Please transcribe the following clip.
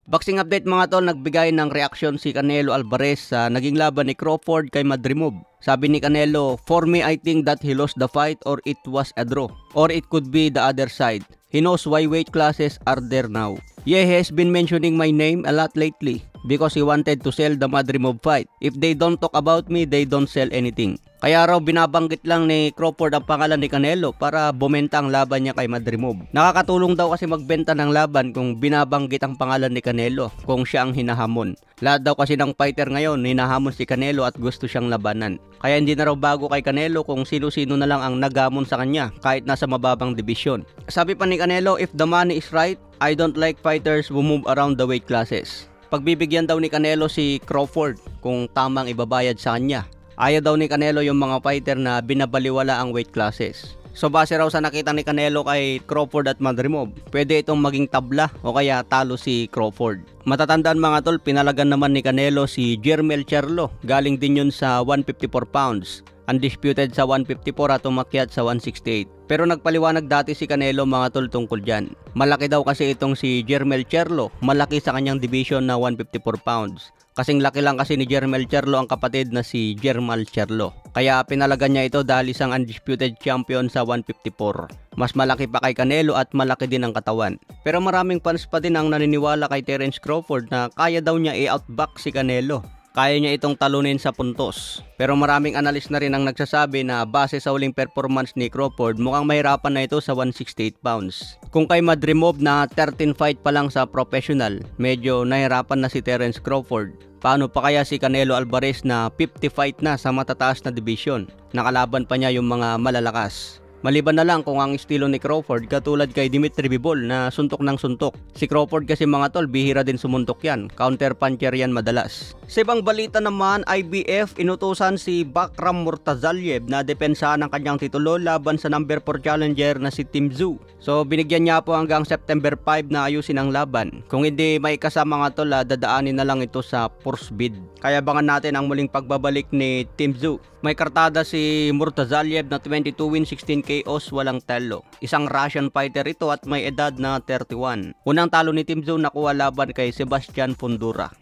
Boxing update mga tol, nagbigay ng reaksyon si Canelo Alvarez sa naging laban ni Crawford kay Madrimov. Sabi ni Canelo, "For me, I think that he lost the fight or it was a draw. Or it could be the other side. He knows why weight classes are there now. Yeah, he has been mentioning my name a lot lately because he wanted to sell the Madrimov fight. If they don't talk about me, they don't sell anything." Kaya raw binabanggit lang ni Crawford ang pangalan ni Canelo para bumenta ang laban niya kay Madrimov. Nakakatulong daw kasi magbenta ng laban kung binabanggit ang pangalan ni Canelo kung siya ang hinahamon. Lahat daw kasi ng fighter ngayon hinahamon si Canelo at gusto siyang labanan. Kaya hindi na raw bago kay Canelo kung sino-sino na lang ang naghamon sa kanya kahit nasa mababang dibisyon. Sabi pa ni Canelo, "If the money is right, I don't like fighters who move around the weight classes." Pagbibigyan daw ni Canelo si Crawford kung tamang ibabayad sa kanya. Ayaw daw ni Canelo yung mga fighter na binabaliwala ang weight classes. So base raw sa nakita ni Canelo kay Crawford at Madrimov, pwede itong maging tabla o kaya talo si Crawford. Matatandaan mga tol, pinalagan naman ni Canelo si Jermell Charlo. Galing din yun sa 154 pounds. Undisputed sa 154 at umakyat sa 168. Pero nagpaliwanag dati si Canelo mga tol tungkol dyan. Malaki daw kasi itong si Jermell Charlo. Malaki sa kanyang division na 154 pounds. Kasing laki lang kasi ni Jermell Charlo ang kapatid na si Jermall Charlo. Kaya pinalagan niya ito dahil isang undisputed champion sa 154. Mas malaki pa kay Canelo at malaki din ang katawan. Pero maraming fans pa din ang naniniwala kay Terence Crawford na kaya daw niya i-outback si Canelo. Kaya niya itong talunin sa puntos. Pero maraming analyst na rin ang nagsasabi na base sa huling performance ni Crawford, mukhang mahirapan na ito sa 168 pounds. Kung kay Madrimov na 13 fight pa lang sa professional, medyo nahirapan na si Terence Crawford. Paano pa kaya si Canelo Alvarez na 50 fight na sa matataas na division? Nakalaban pa niya yung mga malalakas. Maliban na lang kung ang estilo ni Crawford katulad kay Dimitri Bivol na suntok ng suntok. Si Crawford kasi mga tol, bihira din sumuntok yan. Counter puncher yan madalas. Sa ibang balita naman, IBF inutusan si Bakram Murtazaliev na depensahan ang kanyang titulo laban sa number 4 challenger na si Tim Tszyu. So binigyan niya po hanggang September 5 na ayusin ang laban. Kung hindi may kasama nga tol, dadaanin na lang ito sa force bid. Kaya abangan natin ang muling pagbabalik ni Tim Tszyu. May kartada si Murtazaliev na 22 wins, 16 KOs, walang talo. Isang Russian fighter ito at may edad na 31. Unang talo ni Tim Tszyu nakuha laban kay Sebastian Fundora.